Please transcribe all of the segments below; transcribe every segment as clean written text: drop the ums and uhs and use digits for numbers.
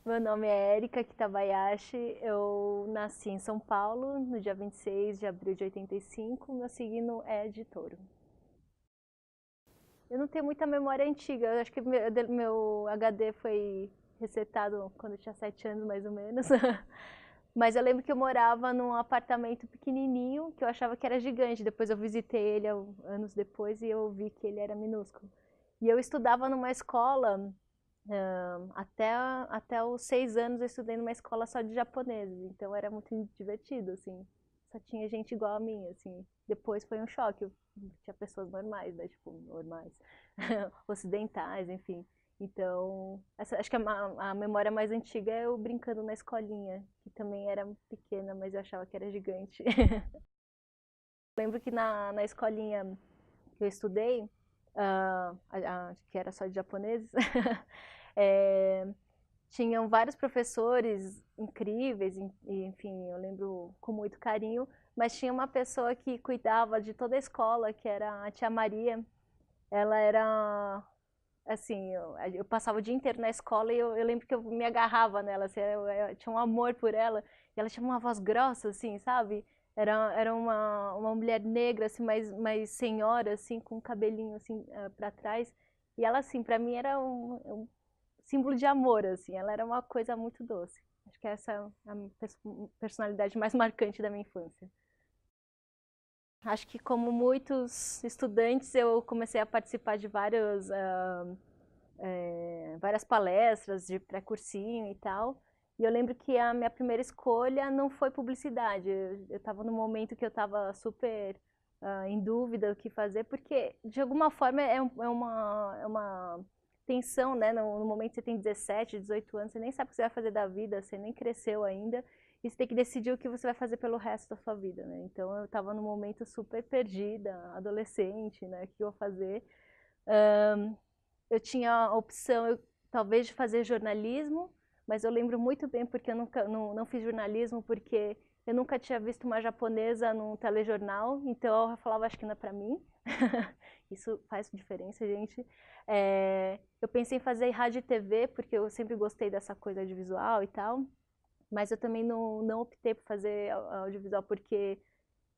Meu nome é Erika Kitabayashi, eu nasci em São Paulo no dia 26 de abril de 85, meu signo é de touro. Eu não tenho muita memória antiga, eu acho que meu HD foi resetado quando eu tinha 7 anos mais ou menos. Mas eu lembro que eu morava num apartamento pequenininho, que eu achava que era gigante, depois eu visitei ele anos depois e eu vi que ele era minúsculo. E eu estudava numa escola. Até os 6 anos eu estudei numa escola só de japoneses, então era muito divertido, assim. Só tinha gente igual a mim, assim. Depois foi um choque, tinha pessoas normais, né, tipo, normais, ocidentais, enfim. Então, acho que a memória mais antiga é eu brincando na escolinha, que também era pequena, mas eu achava que era gigante. Lembro que na escolinha que eu estudei, que era só de japoneses, é, tinham vários professores incríveis, e, enfim, eu lembro com muito carinho, mas tinha uma pessoa que cuidava de toda a escola, que era a tia Maria. Ela era, assim, eu passava o dia inteiro na escola e eu lembro que eu me agarrava nela, assim, eu tinha um amor por ela, e ela tinha uma voz grossa, assim, sabe? Era uma mulher negra, assim, mais senhora, assim, com um cabelinho, assim, pra trás, e ela, assim, pra mim era um símbolo de amor, assim. Ela era uma coisa muito doce. Acho que essa é a personalidade mais marcante da minha infância. Acho que como muitos estudantes, eu comecei a participar de várias palestras de pré-cursinho e tal. E eu lembro que a minha primeira escolha não foi publicidade. Eu estava num momento que eu estava super em dúvida o que fazer, porque de alguma forma é uma tensão, né? No momento que você tem 17, 18 anos, você nem sabe o que você vai fazer da vida, você nem cresceu ainda, e você tem que decidir o que você vai fazer pelo resto da sua vida, né? Então eu estava num momento super perdida, adolescente, né? O que eu vou fazer? Eu tinha a opção, talvez, de fazer jornalismo, mas eu lembro muito bem porque eu nunca não fiz jornalismo, porque eu nunca tinha visto uma japonesa num telejornal, então eu falava, acho que não é pra mim. Isso faz diferença, gente. Eu pensei em fazer rádio e TV, porque eu sempre gostei dessa coisa de visual e tal, mas eu também não optei por fazer audiovisual porque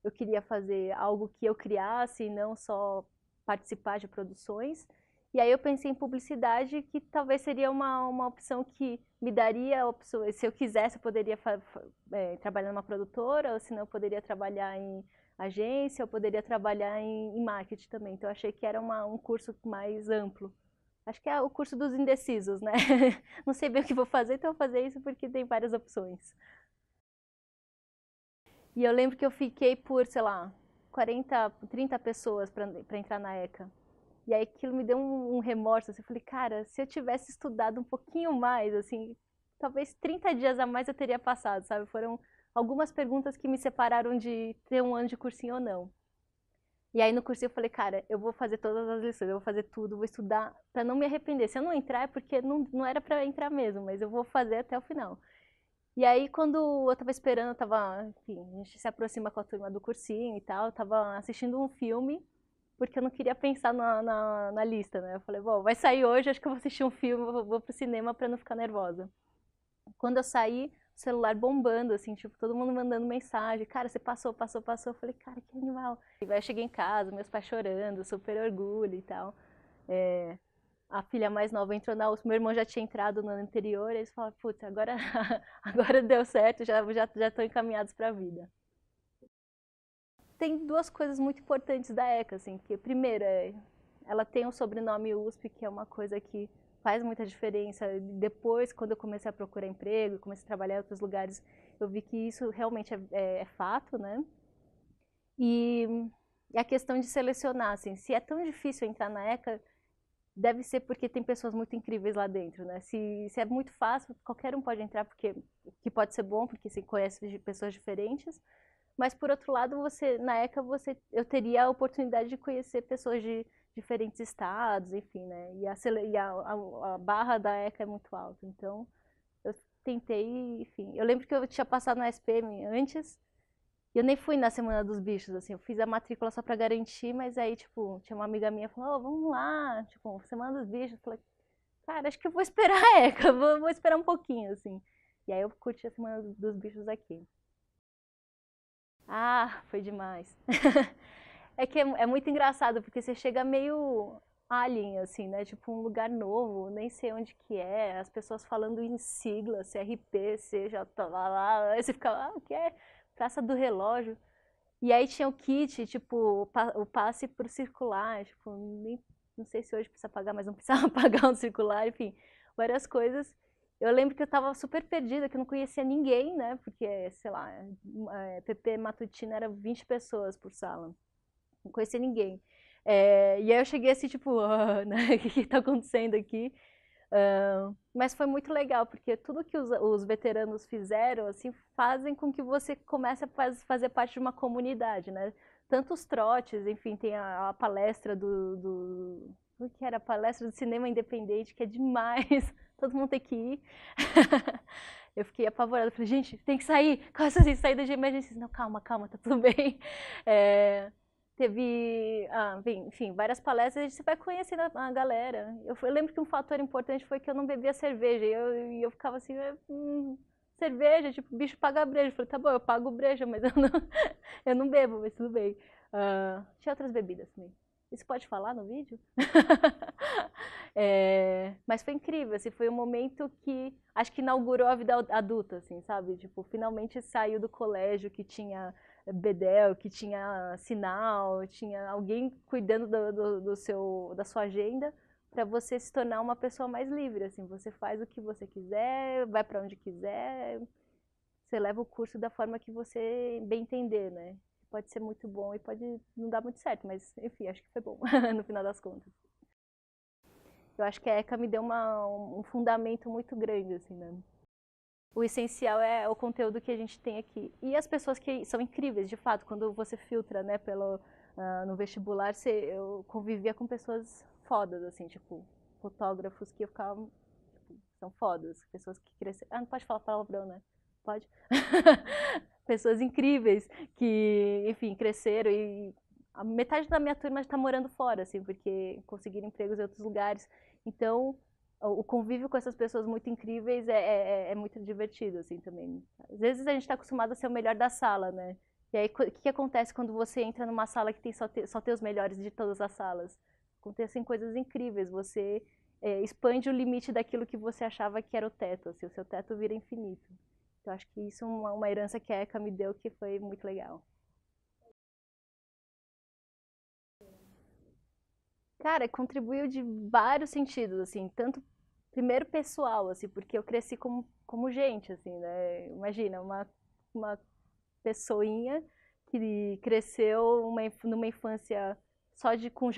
eu queria fazer algo que eu criasse e não só participar de produções. E aí eu pensei em publicidade, que talvez seria uma opção que me daria opções. Se eu quisesse, eu poderia trabalhar numa produtora, ou se não, eu poderia trabalhar em agência, eu poderia trabalhar em marketing também. Então eu achei que era um curso mais amplo. Acho que é o curso dos indecisos, né? Não sei bem o que vou fazer, então eu vou fazer isso porque tem várias opções. E eu lembro que eu fiquei por, sei lá, 40, 30 pessoas para entrar na ECA. E aí aquilo me deu um remorso, assim, eu falei, cara, se eu tivesse estudado um pouquinho mais, assim, talvez 30 dias a mais eu teria passado, sabe? Foram algumas perguntas que me separaram de ter um ano de cursinho ou não. E aí no cursinho eu falei, cara, eu vou fazer todas as lições, eu vou fazer tudo, vou estudar para não me arrepender. Se eu não entrar é porque não era para entrar mesmo, mas eu vou fazer até o final. E aí, quando eu tava esperando, eu tava, enfim, a gente se aproxima com a turma do cursinho e tal, eu tava assistindo um filme, porque eu não queria pensar na lista, né? Eu falei, bom, vai sair hoje, acho que eu vou assistir um filme, vou pro cinema pra não ficar nervosa. Quando eu saí, o celular bombando, assim, tipo, todo mundo mandando mensagem, cara, você passou, passou, passou. Eu falei, cara, que animal. E aí eu cheguei em casa, meus pais chorando, super orgulho e tal. É, a filha mais nova entrou na USP, meu irmão já tinha entrado no ano anterior, eles falaram, putz, agora, agora deu certo, já estão encaminhados para a vida. Tem duas coisas muito importantes da ECA, assim, que a primeira é, ela tem o sobrenome USP, que é uma coisa que faz muita diferença. Depois, quando eu comecei a procurar emprego, comecei a trabalhar em outros lugares, eu vi que isso realmente é fato, né? E, e a questão de selecionar, assim, se é tão difícil entrar na ECA, deve ser porque tem pessoas muito incríveis lá dentro, né? Se é muito fácil, qualquer um pode entrar, porque que pode ser bom, porque você conhece pessoas diferentes. Mas por outro lado, na ECA eu teria a oportunidade de conhecer pessoas de diferentes estados, enfim, né? E a barra da ECA é muito alta. Então, eu tentei, enfim. Eu lembro que eu tinha passado na SPM antes, e eu nem fui na Semana dos Bichos, assim, eu fiz a matrícula só pra garantir, mas aí, tipo, tinha uma amiga minha que falou, oh, vamos lá, tipo, Semana dos Bichos. Eu falei, cara, acho que eu vou esperar a ECA, vou esperar um pouquinho, assim. E aí eu curti a Semana dos Bichos aqui. Ah, foi demais. É que é muito engraçado, porque você chega meio alien, assim, né? Tipo, um lugar novo, nem sei onde que é, as pessoas falando em sigla, CRP, CJ, lá, aí você fica, o que é? Praça do Relógio. E aí tinha o kit, tipo, o passe pro circular, tipo, nem, não sei se hoje precisa pagar, mas não precisava pagar um circular, enfim, várias coisas. Eu lembro que eu tava super perdida, que eu não conhecia ninguém, né? Porque, sei lá, PP Matutina era 20 pessoas por sala. Não conhecia ninguém. E aí eu cheguei assim, tipo, né? O que tá acontecendo aqui? Mas foi muito legal, porque tudo que os veteranos fizeram, assim, fazem com que você comece a fazer parte de uma comunidade, né? Tanto os trotes, enfim, tem a palestra o que era? A palestra do cinema independente, que é demais, todo mundo tem que ir. Eu fiquei apavorada, falei, gente, tem que sair, quase assim, saída de emergência. Não, calma, calma, tá tudo bem. Teve, enfim, várias palestras e você vai conhecendo a galera. Eu lembro que um fator importante foi que eu não bebia cerveja. E eu ficava assim, cerveja, tipo, bicho paga breja. Eu falei, tá bom, eu pago breja, mas eu não bebo, mas tudo bem. Tinha outras bebidas também. Isso pode falar no vídeo? Mas foi incrível, assim, foi um momento que acho que inaugurou a vida adulta, assim, sabe? Tipo, finalmente saiu do colégio que tinha bedel, que tinha sinal, tinha alguém cuidando da sua agenda para você se tornar uma pessoa mais livre, assim, você faz o que você quiser, vai para onde quiser, você leva o curso da forma que você bem entender, né? Pode ser muito bom e pode não dar muito certo, mas enfim, acho que foi bom no final das contas. Eu acho que a ECA me deu um fundamento muito grande, assim, né? O essencial é o conteúdo que a gente tem aqui. E as pessoas que são incríveis, de fato, quando você filtra, né, no vestibular, eu convivia com pessoas fodas, assim, tipo, fotógrafos que eu ficava, tipo, são fodas, pessoas que cresceram. Não pode falar palavrão, né? Pode? Pessoas incríveis que, enfim, cresceram e a metade da minha turma está morando fora, assim, porque conseguiram empregos em outros lugares. Então, o convívio com essas pessoas muito incríveis é muito divertido, assim, também. Às vezes a gente está acostumado a ser o melhor da sala, né? E aí, o que acontece quando você entra numa sala que tem só tem os melhores de todas as salas? Acontecem coisas incríveis, você expande o limite daquilo que você achava que era o teto, assim, o seu teto vira infinito. Então, acho que isso é uma herança que a ECA me deu que foi muito legal. Cara, contribuiu de vários sentidos, assim, tanto primeiro pessoal, assim, porque eu cresci como gente, assim, né? Imagina, uma pessoinha que cresceu numa infância só com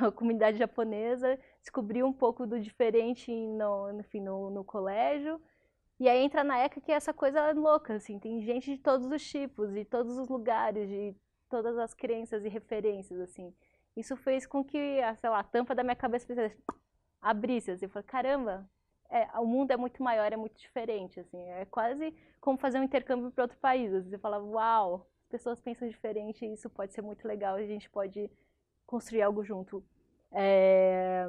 a comunidade japonesa, descobriu um pouco do diferente enfim, no colégio, e aí entra na ECA que é essa coisa louca, assim, tem gente de todos os tipos, de todos os lugares, de todas as crenças e referências, assim. Isso fez com que, sei lá, a tampa da minha cabeça abrisse, assim, eu falei, caramba, o mundo é muito maior, é muito diferente, assim, é quase como fazer um intercâmbio para outro país, assim, você fala, uau, as pessoas pensam diferente e isso pode ser muito legal, e a gente pode construir algo junto. É...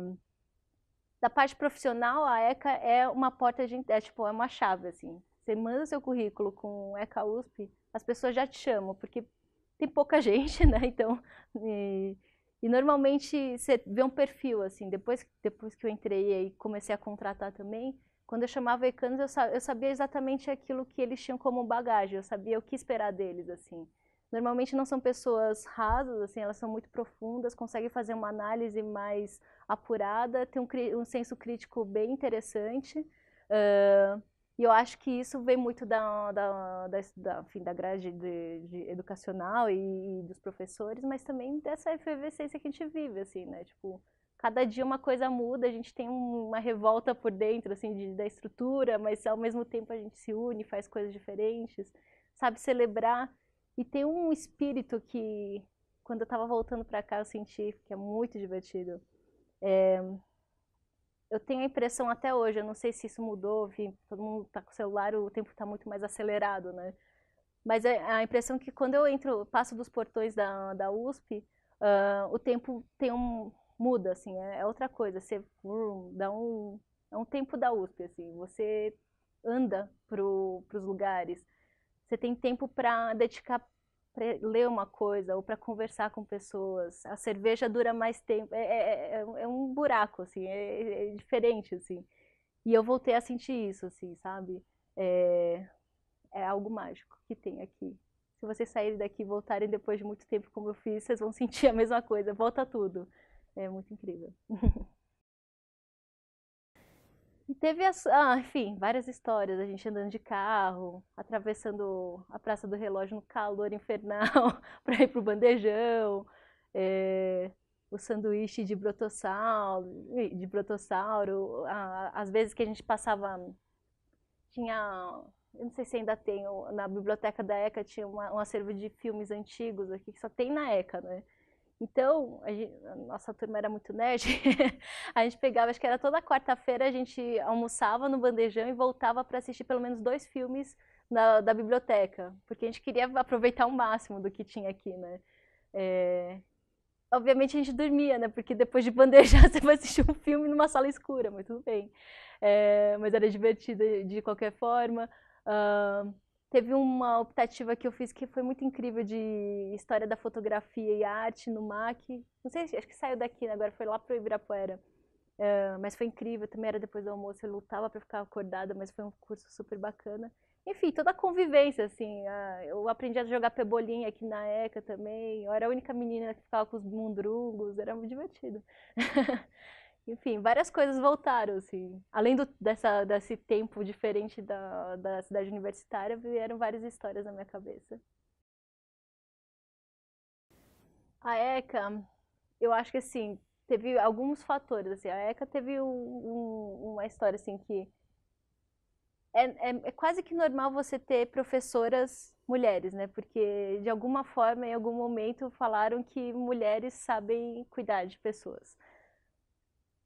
Da parte profissional, a ECA é uma porta de, tipo, é uma chave, assim. Você manda seu currículo com ECA USP, as pessoas já te chamam, porque tem pouca gente, né? Então, e normalmente você vê um perfil, assim, depois que eu entrei e comecei a contratar também, quando eu chamava ECANs, eu sabia exatamente aquilo que eles tinham como bagagem, eu sabia o que esperar deles, assim. Normalmente não são pessoas rasas, assim, elas são muito profundas, conseguem fazer uma análise mais apurada, tem um senso crítico bem interessante. E eu acho que isso vem muito enfim, da grade de educacional e dos professores, mas também dessa efervescência que a gente vive, assim, né? Tipo, cada dia uma coisa muda, a gente tem uma revolta por dentro, assim, da estrutura, mas ao mesmo tempo a gente se une, faz coisas diferentes, sabe celebrar. E tem um espírito que, quando eu estava voltando para cá, eu senti que é muito divertido. Eu tenho a impressão até hoje, eu não sei se isso mudou, enfim, todo mundo está com o celular, o tempo está muito mais acelerado, né? Mas a impressão que quando eu passo dos portões da USP, o tempo muda, assim, é outra coisa. Você dá é um tempo da USP, assim, você anda pros lugares, você tem tempo para dedicar para ler uma coisa ou para conversar com pessoas. A cerveja dura mais tempo, é um buraco, assim, é diferente, assim. E eu voltei a sentir isso, assim, sabe? É, é algo mágico que tem aqui. Se vocês saírem daqui e voltarem depois de muito tempo, como eu fiz, vocês vão sentir a mesma coisa. Volta tudo. É muito incrível. E teve, enfim, várias histórias. A gente andando de carro, atravessando a Praça do Relógio no calor infernal para ir pro bandejão. É, o sanduíche de brotossauro. Às vezes que a gente passava, tinha, eu não sei se ainda tem, na biblioteca da ECA tinha um acervo de filmes antigos aqui, que só tem na ECA, né? Então, a nossa turma era muito nerd, a gente pegava, acho que era toda quarta-feira, a gente almoçava no bandejão e voltava para assistir pelo menos 2 filmes da biblioteca, porque a gente queria aproveitar o máximo do que tinha aqui, né? É, obviamente a gente dormia, né? Porque depois de bandejar você vai assistir um filme numa sala escura, mas tudo bem. Mas era divertido de qualquer forma. Uh, teve uma optativa que eu fiz que foi muito incrível de história da fotografia e arte no MAC. Não sei, acho que saiu daqui, né? Agora foi lá para o Ibirapuera. Mas foi incrível, também era depois do almoço, eu lutava para ficar acordada, mas foi um curso super bacana. Enfim, toda a convivência, assim, eu aprendi a jogar pebolinha aqui na ECA também, eu era a única menina que ficava com os mundrungos, era muito divertido. Enfim, várias coisas voltaram, assim. Além desse tempo diferente da cidade universitária, vieram várias histórias na minha cabeça. A ECA, eu acho que assim, teve alguns fatores, assim, a ECA teve uma história assim que é quase que normal você ter professoras mulheres, né? Porque de alguma forma, em algum momento, falaram que mulheres sabem cuidar de pessoas.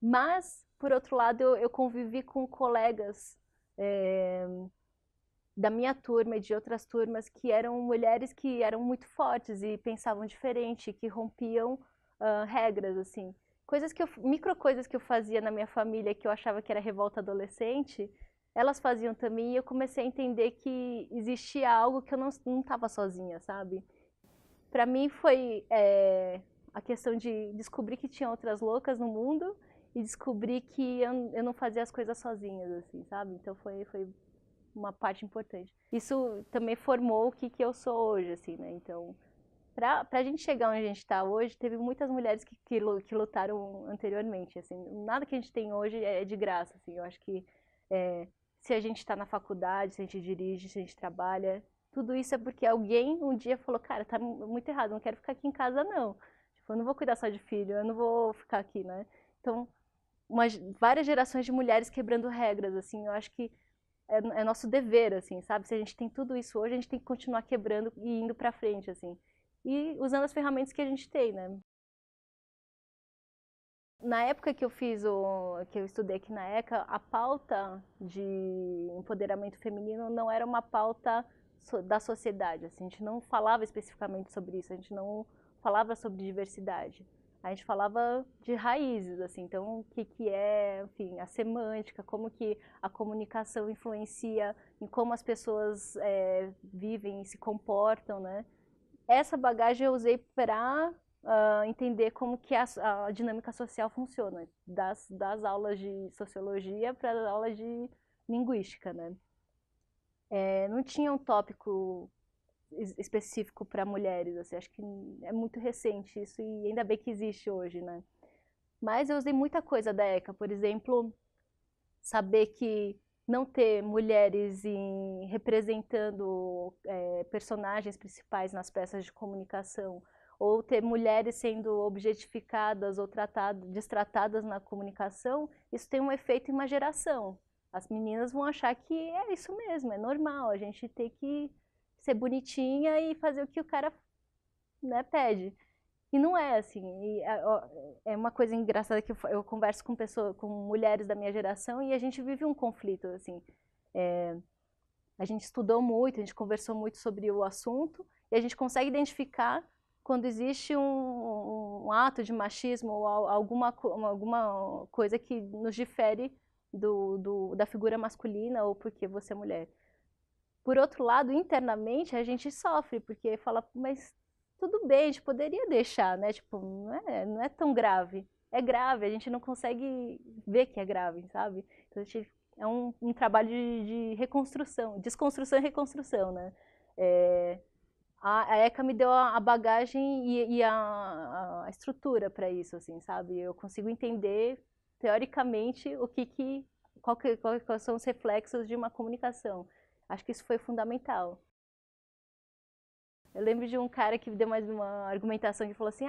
Mas, por outro lado, eu convivi com colegas é, da minha turma e de outras turmas que eram mulheres que eram muito fortes e pensavam diferente, que rompiam regras, assim. Micro coisas que eu fazia na minha família que eu achava que era revolta adolescente, elas faziam também e eu comecei a entender que existia algo que eu não estava sozinha, sabe? Para mim foi a questão de descobrir que tinha outras loucas no mundo e descobrir que eu não fazia as coisas sozinhas, assim, sabe? Então foi uma parte importante. Isso também formou o que eu sou hoje, assim, né? Então, pra gente chegar onde a gente está hoje, teve muitas mulheres que lutaram anteriormente, assim. Nada que a gente tem hoje é de graça, assim. Eu acho que se a gente está na faculdade, se a gente dirige, se a gente trabalha, tudo isso é porque alguém um dia falou, cara, tá muito errado, eu não quero ficar aqui em casa, não. Tipo, eu não vou cuidar só de filho, eu não vou ficar aqui, né? Então, várias gerações de mulheres quebrando regras, assim, eu acho que é nosso dever, assim, sabe? Se a gente tem tudo isso hoje, a gente tem que continuar quebrando e indo pra frente, assim. E usando as ferramentas que a gente tem, né? Na época que que eu estudei aqui na ECA, a pauta de empoderamento feminino não era uma pauta da sociedade, assim, a gente não falava especificamente sobre isso, a gente não falava sobre diversidade. A gente falava de raízes, assim, então o que é, enfim, a semântica, como que a comunicação influencia em como as pessoas vivem e se comportam, né? Essa bagagem eu usei para entender como que a dinâmica social funciona, das aulas de sociologia para as aulas de linguística, né? Não tinha um tópico específico para mulheres, assim, acho que é muito recente isso e ainda bem que existe hoje, né? Mas eu usei muita coisa da ECA, por exemplo, saber que não ter mulheres representando personagens principais nas peças de comunicação, ou ter mulheres sendo objetificadas ou destratadas na comunicação, isso tem um efeito em uma geração. As meninas vão achar que é isso mesmo, é normal, a gente tem que ser bonitinha e fazer o que o cara, né, pede. E não é assim. É uma coisa engraçada que eu converso com pessoas, com mulheres da minha geração e a gente vive um conflito assim. A gente estudou muito, a gente conversou muito sobre o assunto e a gente consegue identificar quando existe um ato de machismo ou alguma coisa que nos difere da figura masculina ou porque você é mulher. Por outro lado, internamente, a gente sofre, porque fala, mas tudo bem, a gente poderia deixar, né? Tipo, não é tão grave. É grave, a gente não consegue ver que é grave, sabe? Então, a gente, é um trabalho de reconstrução, desconstrução e reconstrução, né? A ECA me deu a bagagem e a estrutura para isso, assim, sabe? Eu consigo entender, teoricamente, quais são os reflexos de uma comunicação. Acho que isso foi fundamental. Eu lembro de um cara que deu mais uma argumentação que falou assim,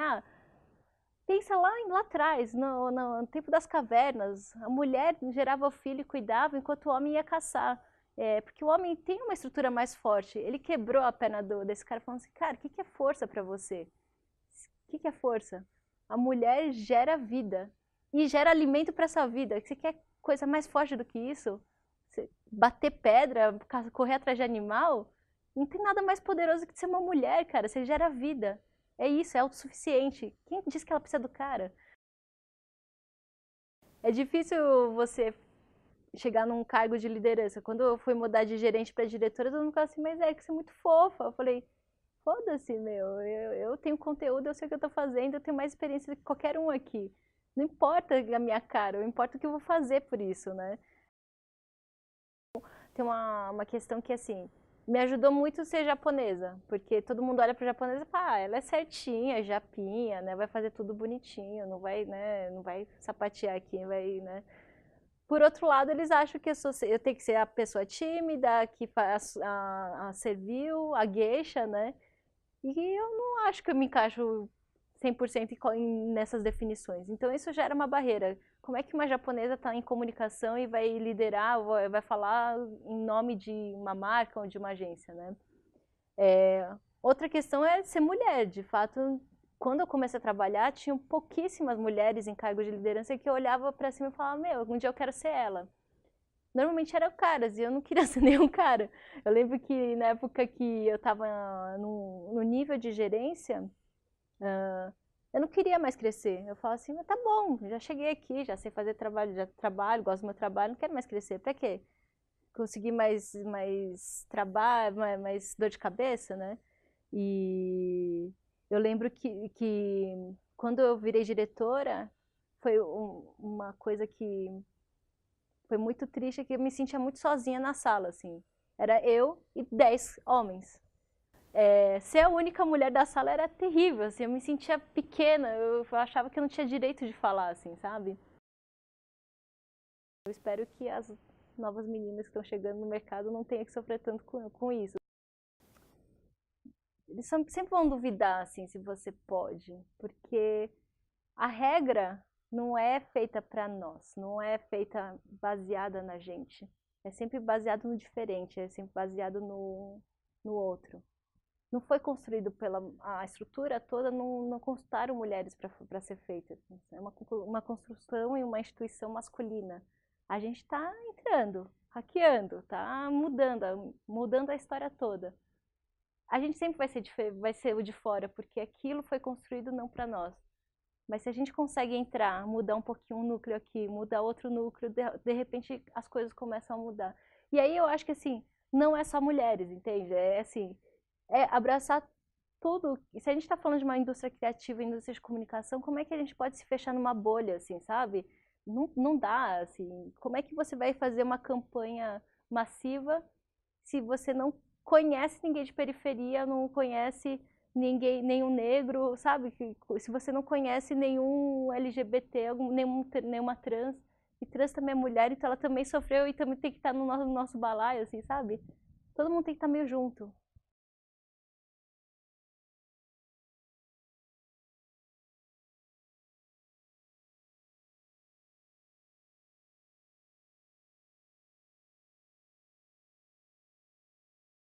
pensa lá atrás, no tempo das cavernas, a mulher gerava o filho e cuidava enquanto o homem ia caçar. Porque o homem tem uma estrutura mais forte. Ele quebrou a perna desse cara falando assim, cara, o que é força para você? O que é força? A mulher gera vida e gera alimento para essa vida. Você quer coisa mais forte do que isso? Você bater pedra, correr atrás de animal? Não tem nada mais poderoso que ser uma mulher, cara. Você gera vida. É isso, é autossuficiente. Quem disse que ela precisa do cara? É difícil você chegar num cargo de liderança. Quando eu fui mudar de gerente para diretora, todo mundo falou assim, mas é que você é muito fofa. Eu falei, foda-se, meu, eu tenho conteúdo, eu sei o que eu tô fazendo, eu tenho mais experiência do que qualquer um aqui. Não importa a minha cara, importa o que eu vou fazer por isso, né? Tem uma questão que, assim, me ajudou muito ser japonesa, porque todo mundo olha para japonesa e fala, ela é certinha, japinha, né, vai fazer tudo bonitinho, não vai, né, não vai sapatear aqui, vai, né. Por outro lado, eles acham que eu tenho que ser a pessoa tímida, que faz a servil, a geisha, né, e eu não acho que eu me encaixo 100% nessas definições. Então isso gera uma barreira. Como é que uma japonesa está em comunicação e vai liderar, vai falar em nome de uma marca ou de uma agência, né? Outra questão é ser mulher. De fato, quando eu comecei a trabalhar, tinham pouquíssimas mulheres em cargos de liderança que eu olhava para cima e falava, meu, um dia eu quero ser ela. Normalmente eram caras e eu não queria ser nenhum cara. Eu lembro que na época que eu estava no nível de gerência, eu não queria mais crescer. Eu falava assim, mas tá bom, já cheguei aqui, já sei fazer trabalho, já trabalho, gosto do meu trabalho, não quero mais crescer. Pra quê? Conseguir mais trabalho, mais dor de cabeça, né? E eu lembro que quando eu virei diretora, foi uma coisa que foi muito triste, que eu me sentia muito sozinha na sala, assim. Era eu e 10 homens. Ser a única mulher da sala era terrível, assim, eu me sentia pequena, eu achava que eu não tinha direito de falar, assim, sabe? Eu espero que as novas meninas que estão chegando no mercado não tenham que sofrer tanto com isso. Eles sempre vão duvidar, assim, se você pode, porque a regra não é feita para nós, não é feita baseada na gente. É sempre baseado no diferente, é sempre baseado no outro. Não foi construído a estrutura toda, não consultaram mulheres para ser feita. É uma construção e uma instituição masculina. A gente está entrando, hackeando, está mudando a história toda. A gente sempre vai ser o de fora, porque aquilo foi construído não para nós. Mas se a gente consegue entrar, mudar um pouquinho um núcleo aqui, mudar outro núcleo, de repente as coisas começam a mudar. E aí eu acho que assim, não é só mulheres, entende? É assim, abraçar tudo. Se a gente está falando de uma indústria criativa, indústria de comunicação, como é que a gente pode se fechar numa bolha, assim, sabe? Não dá, assim. Como é que você vai fazer uma campanha massiva se você não conhece ninguém de periferia, não conhece ninguém, nenhum negro, sabe? Se você não conhece nenhum LGBT, nenhuma trans, e trans também é mulher, então ela também sofreu e também tem que estar no nosso balaio, assim, sabe? Todo mundo tem que estar meio junto.